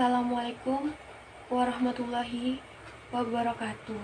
Assalamualaikum warahmatullahi wabarakatuh.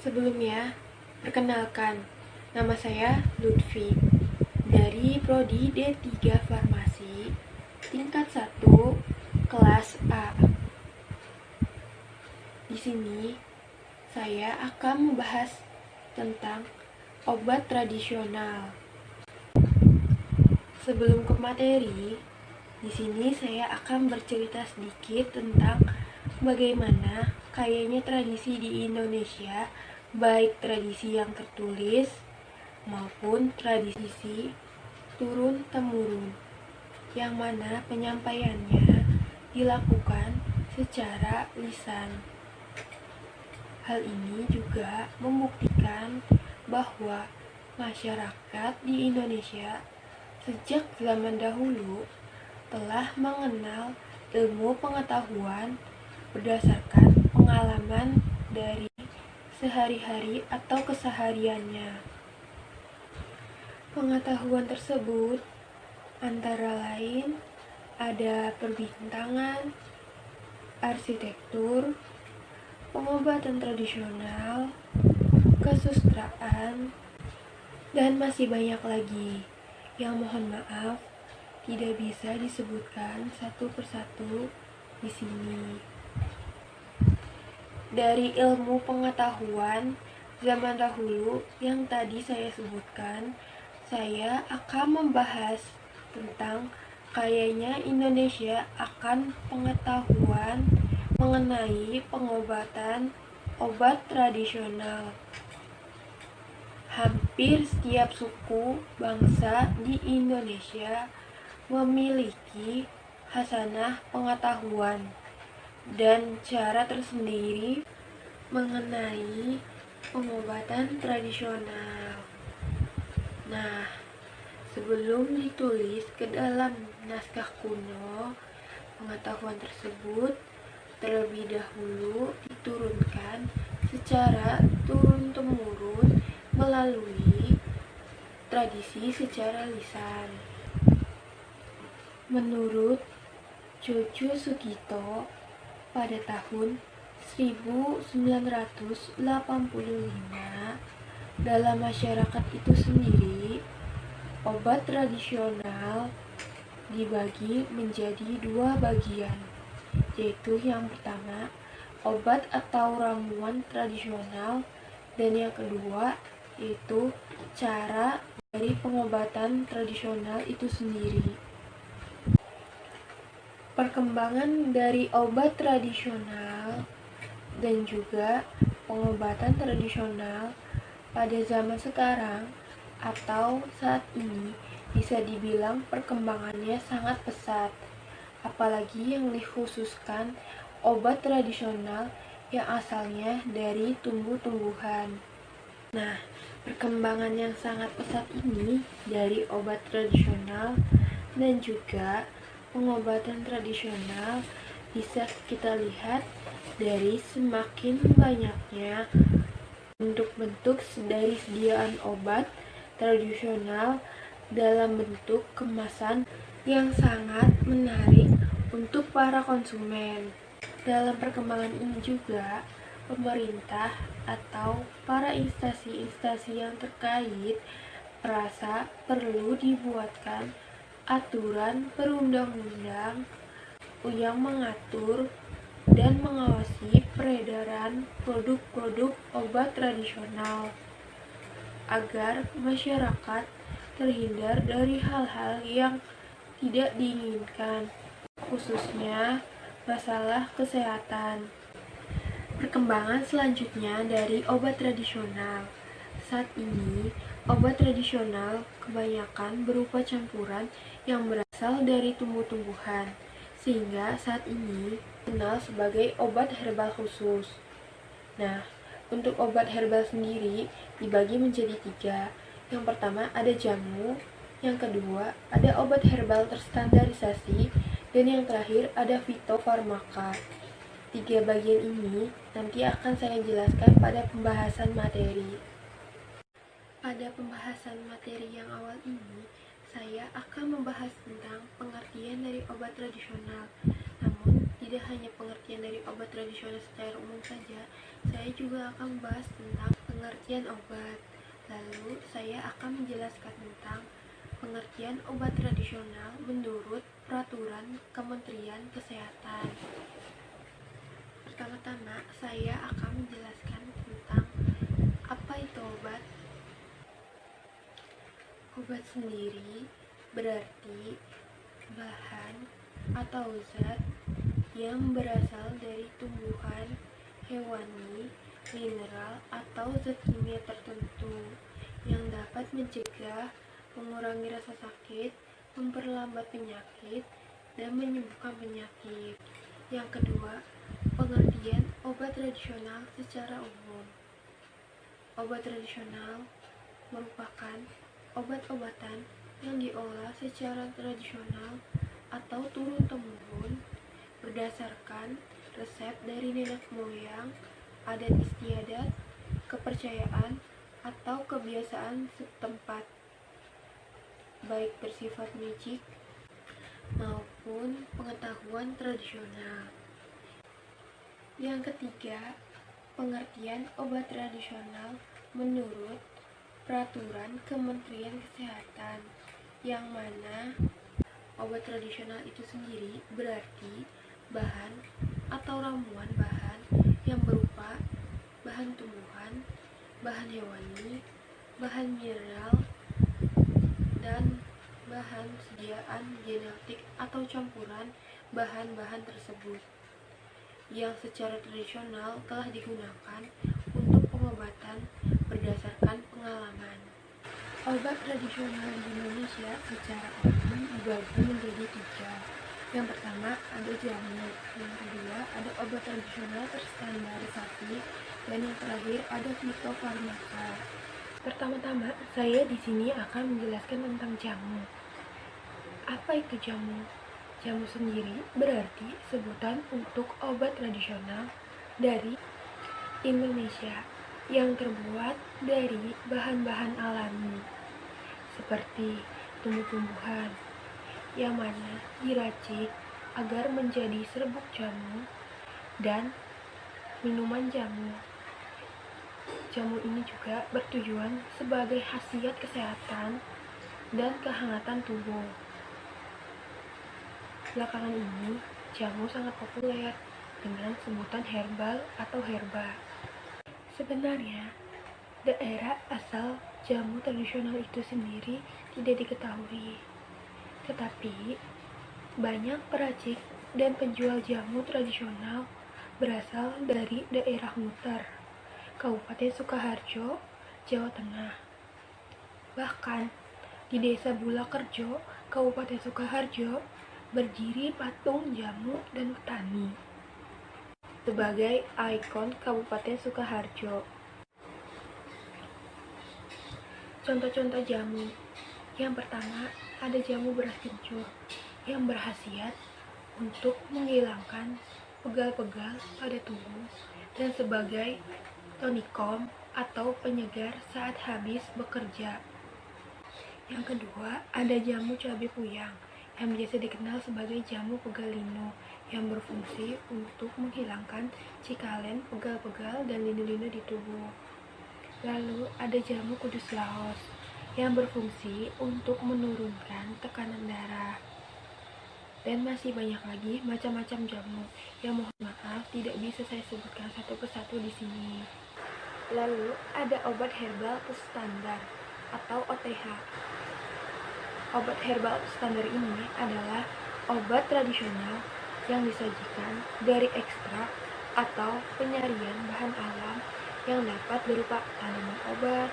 Sebelumnya, perkenalkan, nama saya Lutfi dari Prodi D3 Farmasi, tingkat 1, kelas A. Di sini, saya akan membahas tentang obat tradisional. Sebelum ke materi, di sini saya akan bercerita sedikit tentang bagaimana kayanya tradisi di Indonesia, baik tradisi yang tertulis maupun tradisi turun-temurun, yang mana penyampaiannya dilakukan secara lisan. Hal ini juga membuktikan bahwa masyarakat di Indonesia sejak zaman dahulu telah mengenal ilmu pengetahuan berdasarkan pengalaman dari sehari-hari atau kesehariannya. Pengetahuan tersebut antara lain ada perbintangan, arsitektur, pengobatan tradisional, kesusastraan, dan masih banyak lagi yang mohon maaf tidak bisa disebutkan satu persatu di sini. Dari ilmu pengetahuan zaman dahulu yang tadi saya sebutkan, saya akan membahas tentang kayanya Indonesia akan pengetahuan mengenai pengobatan obat tradisional. Hampir setiap suku bangsa di Indonesia memiliki khasanah pengetahuan dan cara tersendiri mengenai pengobatan tradisional. Nah, sebelum ditulis ke dalam naskah kuno, pengetahuan tersebut terlebih dahulu diturunkan secara turun-temurun melalui tradisi secara lisan. Menurut Jojo Sugito, pada tahun 1985, dalam masyarakat itu sendiri, obat tradisional dibagi menjadi dua bagian, yaitu yang pertama, obat atau ramuan tradisional, dan yang kedua, yaitu cara dari pengobatan tradisional itu sendiri. Perkembangan dari obat tradisional dan juga pengobatan tradisional pada zaman sekarang atau saat ini bisa dibilang perkembangannya sangat pesat, apalagi yang dikhususkan obat tradisional yang asalnya dari tumbuh-tumbuhan. Nah, perkembangan yang sangat pesat ini dari obat tradisional dan juga pengobatan tradisional bisa kita lihat dari semakin banyaknya bentuk-bentuk dari sediaan obat tradisional dalam bentuk kemasan yang sangat menarik untuk para konsumen. Dalam perkembangan ini juga, pemerintah atau para instansi-instansi yang terkait merasa perlu dibuatkan aturan perundang-undang yang mengatur dan mengawasi peredaran produk-produk obat tradisional agar masyarakat terhindar dari hal-hal yang tidak diinginkan, khususnya masalah kesehatan. Perkembangan selanjutnya dari obat tradisional. Saat ini, obat tradisional kebanyakan berupa campuran yang berasal dari tumbuh-tumbuhan, sehingga saat ini dikenal sebagai obat herbal khusus. Nah, untuk obat herbal sendiri dibagi menjadi 3. Yang pertama ada jamu, yang kedua ada obat herbal terstandarisasi, dan yang terakhir ada fitofarmaka. 3 bagian ini nanti akan saya jelaskan pada pembahasan materi. Pada pembahasan materi yang awal ini, saya akan membahas tentang pengertian dari obat tradisional. Namun, tidak hanya pengertian dari obat tradisional secara umum saja, saya juga akan membahas tentang pengertian obat. Lalu, saya akan menjelaskan tentang pengertian obat tradisional menurut peraturan Kementerian Kesehatan. Pertama-tama, saya akan menjelaskan tentang apa itu obat. Obat sendiri berarti bahan atau zat yang berasal dari tumbuhan, hewani, mineral, atau zat kimia tertentu yang dapat mencegah, mengurangi rasa sakit, memperlambat penyakit, dan menyembuhkan penyakit. Yang kedua, pengertian obat tradisional secara umum. Obat tradisional merupakan obat-obatan yang diolah secara tradisional atau turun-temurun berdasarkan resep dari nenek moyang, adat istiadat, kepercayaan, atau kebiasaan setempat, baik bersifat magic maupun pengetahuan tradisional. Yang ketiga, pengertian obat tradisional menurut peraturan Kementerian Kesehatan, yang mana obat tradisional itu sendiri berarti bahan atau ramuan bahan yang berupa bahan tumbuhan, bahan hewani, bahan mineral, dan bahan sediaan genetik atau campuran bahan-bahan tersebut yang secara tradisional telah digunakan untuk pengobatan berdasarkan pengalaman. Obat tradisional di Indonesia secara umum dibagi menjadi 3. Yang pertama ada jamu, yang kedua ada obat tradisional terstandarisasi, dan yang terakhir ada fitofarmaka. Pertama-tama saya di sini akan menjelaskan tentang jamu. Apa itu jamu? Jamu sendiri berarti sebutan untuk obat tradisional dari Indonesia yang terbuat dari bahan-bahan alami seperti tumbuh-tumbuhan yang mana diracik agar menjadi serbuk jamu dan minuman jamu. Jamu ini juga bertujuan sebagai khasiat kesehatan dan kehangatan tubuh. Belakangan ini, jamu sangat populer dengan sebutan herbal atau herba. Sebenarnya, daerah asal jamu tradisional itu sendiri tidak diketahui. Tetapi, banyak peracik dan penjual jamu tradisional berasal dari daerah Muter, Kabupaten Sukoharjo, Jawa Tengah. Bahkan, di Desa Bulakerjo, Kabupaten Sukoharjo, berdiri patung jamu dan petani sebagai ikon Kabupaten Sukoharjo. Contoh-contoh jamu. Yang pertama, ada jamu beras kencur yang berkhasiat untuk menghilangkan pegal-pegal pada tubuh dan sebagai tonikom atau penyegar saat habis bekerja. Yang kedua, ada jamu cabai puyang yang biasa dikenal sebagai jamu pegalino yang berfungsi untuk menghilangkan cikalen, pegal-pegal, dan linu-linu di tubuh. Lalu ada jamu kudus Laos yang berfungsi untuk menurunkan tekanan darah. Dan masih banyak lagi macam-macam jamu yang mohon maaf tidak bisa saya sebutkan satu persatu di sini. Lalu ada obat herbal standar atau OTH. Obat herbal standar ini adalah obat tradisional yang disajikan dari ekstrak atau penyaringan bahan alam yang dapat berupa tanaman obat,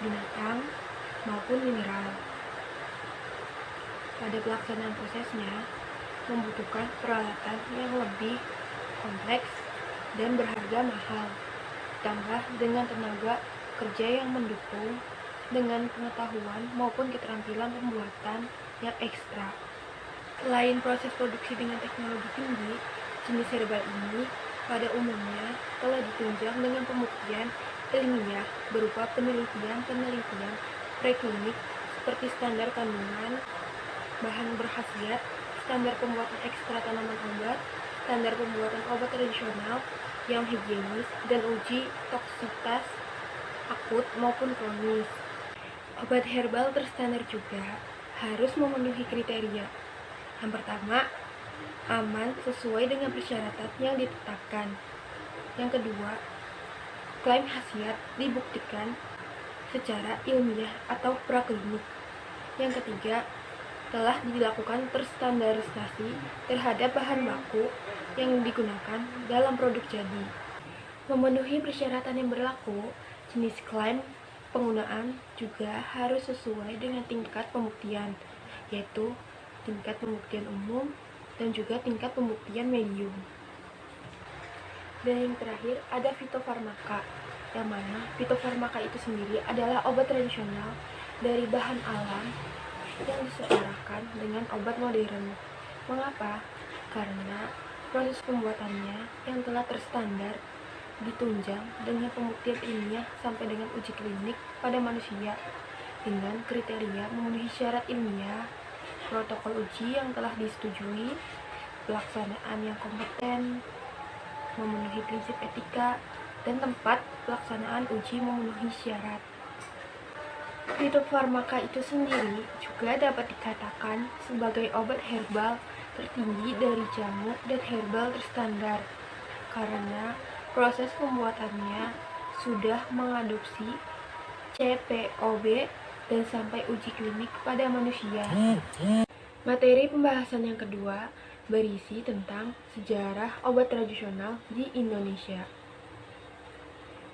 binatang, maupun mineral. Pada pelaksanaan prosesnya, membutuhkan peralatan yang lebih kompleks dan berharga mahal, ditambah dengan tenaga kerja yang mendukung dengan pengetahuan maupun keterampilan pembuatan yang ekstra. Selain proses produksi dengan teknologi tinggi, jenis herbal ini pada umumnya telah ditunjang dengan pembuktian ilmiah berupa penelitian preklinik seperti standar kandungan, bahan berkhasiat, standar pembuatan ekstrak tanaman obat, standar pembuatan obat tradisional yang higienis, dan uji toksitas akut maupun kronis. Obat herbal terstandar juga harus memenuhi kriteria. Yang pertama, aman sesuai dengan persyaratan yang ditetapkan. Yang kedua, klaim khasiat dibuktikan secara ilmiah atau praklinik. Yang ketiga, telah dilakukan terstandarisasi terhadap bahan baku yang digunakan dalam produk jadi. Memenuhi persyaratan yang berlaku, jenis klaim penggunaan juga harus sesuai dengan tingkat pembuktian, yaitu tingkat pembuktian umum dan juga tingkat pembuktian medium. Dan yang terakhir ada fitofarmaka, yang mana fitofarmaka itu sendiri adalah obat tradisional dari bahan alam yang disetarakan dengan obat modern. Mengapa? Karena proses pembuatannya yang telah terstandar ditunjang dengan pembuktian ilmiah sampai dengan uji klinik pada manusia dengan kriteria memenuhi syarat ilmiah, protokol uji yang telah disetujui, pelaksanaan yang kompeten, memenuhi prinsip etika, dan tempat pelaksanaan uji memenuhi syarat. Fitofarmaka itu sendiri juga dapat dikatakan sebagai obat herbal tertinggi dari jamu dan herbal terstandar karena proses pembuatannya sudah mengadopsi CPOB dan sampai uji klinik pada manusia. Materi pembahasan yang kedua berisi tentang sejarah obat tradisional di Indonesia,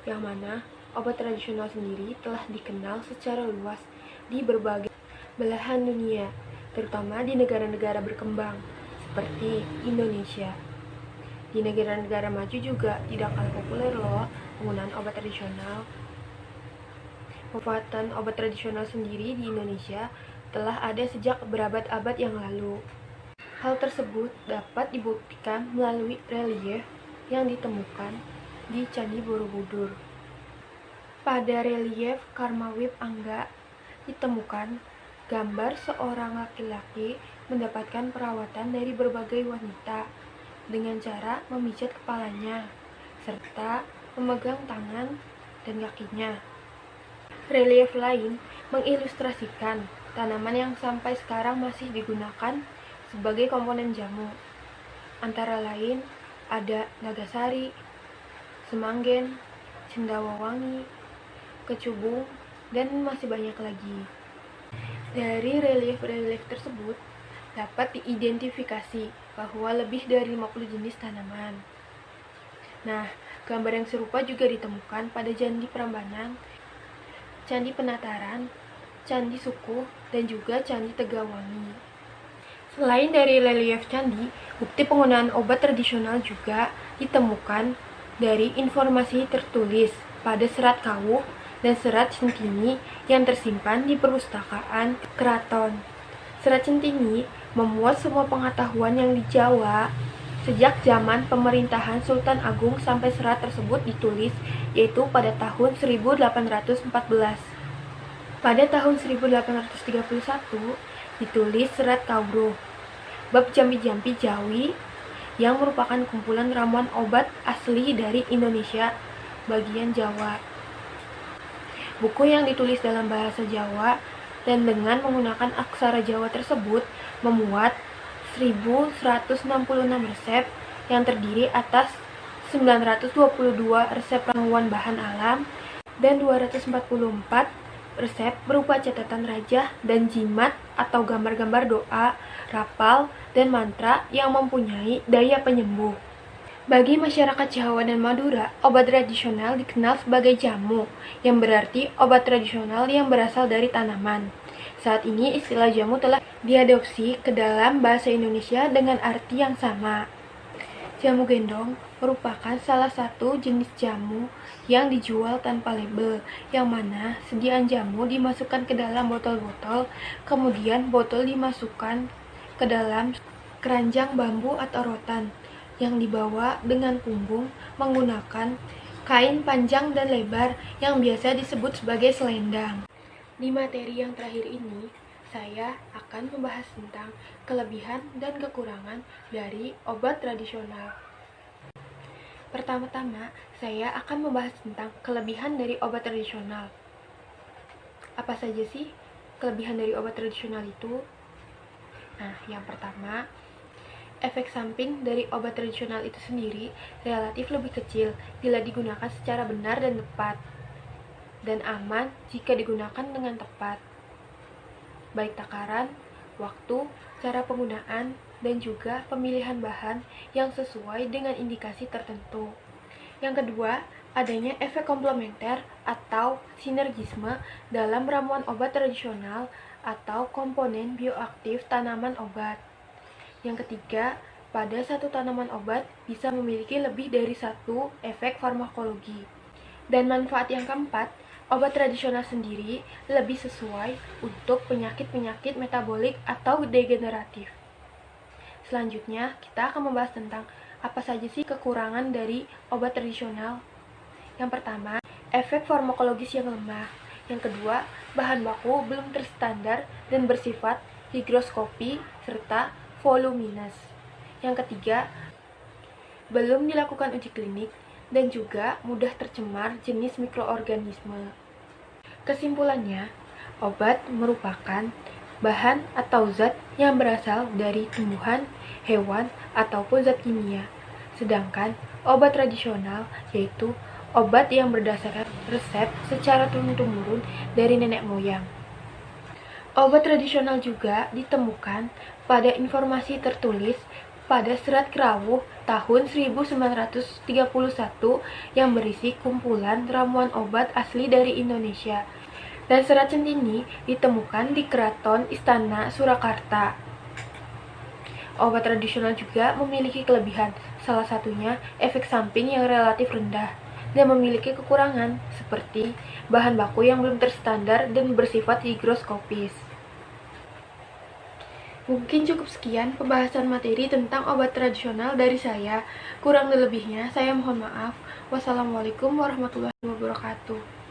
yang mana obat tradisional sendiri telah dikenal secara luas di berbagai belahan dunia, terutama di negara-negara berkembang seperti Indonesia. Di negara-negara maju juga tidak kalah populer loh penggunaan obat tradisional. Pemanfaatan obat tradisional sendiri di Indonesia telah ada sejak berabad-abad yang lalu. Hal tersebut dapat dibuktikan melalui relief yang ditemukan di Candi Borobudur. Pada relief Karmawip Angga ditemukan gambar seorang laki-laki mendapatkan perawatan dari berbagai wanita dengan cara memijat kepalanya, serta memegang tangan dan kakinya. Relief lain mengilustrasikan tanaman yang sampai sekarang masih digunakan sebagai komponen jamu. Antara lain ada nagasari, semanggen, cendawawangi, kecubung, dan masih banyak lagi. Dari relief-relief tersebut dapat diidentifikasi bahwa lebih dari 50 jenis tanaman. Nah, gambar yang serupa juga ditemukan pada Candi Prambanan, Candi Penataran, Candi Sukuh, dan juga Candi Tegawangi. Selain dari relief candi, bukti penggunaan obat tradisional juga ditemukan dari informasi tertulis pada serat kawuh dan serat centini yang tersimpan di perpustakaan keraton. Serat centini memuat semua pengetahuan yang di Jawa sejak zaman pemerintahan Sultan Agung sampai serat tersebut ditulis, yaitu pada tahun 1814. Pada tahun 1831 ditulis serat Kawruh, bab jampi-jampi Jawi yang merupakan kumpulan ramuan obat asli dari Indonesia bagian Jawa. Buku yang ditulis dalam bahasa Jawa dan dengan menggunakan aksara Jawa tersebut memuat 1166 resep yang terdiri atas 922 resep ramuan bahan alam dan 244 resep berupa catatan rajah dan jimat atau gambar-gambar doa, rapal, dan mantra yang mempunyai daya penyembuh. Bagi masyarakat Jawa dan Madura, obat tradisional dikenal sebagai jamu, yang berarti obat tradisional yang berasal dari tanaman. Saat ini istilah jamu telah diadopsi ke dalam bahasa Indonesia dengan arti yang sama. Jamu gendong merupakan salah satu jenis jamu yang dijual tanpa label, yang mana sediaan jamu dimasukkan ke dalam botol-botol, kemudian botol dimasukkan ke dalam keranjang bambu atau rotan, yang dibawa dengan punggung menggunakan kain panjang dan lebar yang biasa disebut sebagai selendang. Di materi yang terakhir ini, saya akan membahas tentang kelebihan dan kekurangan dari obat tradisional. Pertama-tama, saya akan membahas tentang kelebihan dari obat tradisional. Apa saja sih kelebihan dari obat tradisional itu? Nah, yang pertama, efek samping dari obat tradisional itu sendiri relatif lebih kecil bila digunakan secara benar dan tepat, dan aman jika digunakan dengan tepat, baik takaran, waktu, cara penggunaan, dan juga pemilihan bahan yang sesuai dengan indikasi tertentu. Yang kedua, adanya efek komplementer atau sinergisme dalam ramuan obat tradisional atau komponen bioaktif tanaman obat. Yang ketiga, pada satu tanaman obat bisa memiliki lebih dari satu efek farmakologi. Dan manfaat yang keempat, obat tradisional sendiri lebih sesuai untuk penyakit-penyakit metabolik atau degeneratif. Selanjutnya, kita akan membahas tentang apa saja sih kekurangan dari obat tradisional. Yang pertama, efek farmakologis yang lemah. Yang kedua, bahan baku belum terstandar dan bersifat higroskopi serta voluminous. Yang ketiga, belum dilakukan uji klinik dan juga mudah tercemar jenis mikroorganisme. Kesimpulannya, obat merupakan bahan atau zat yang berasal dari tumbuhan, hewan, ataupun zat kimia. Sedangkan obat tradisional yaitu obat yang berdasarkan resep secara turun-temurun dari nenek moyang. Obat tradisional juga ditemukan pada informasi tertulis pada Serat Kerawuh tahun 1931 yang berisi kumpulan ramuan obat asli dari Indonesia. Dan Serat Centini ditemukan di Keraton Istana Surakarta. Obat tradisional juga memiliki kelebihan, salah satunya efek samping yang relatif rendah, dan memiliki kekurangan seperti bahan baku yang belum terstandar dan bersifat higroskopis. Mungkin cukup sekian pembahasan materi tentang obat tradisional dari saya. Kurang lebihnya saya mohon maaf. Wassalamualaikum warahmatullahi wabarakatuh.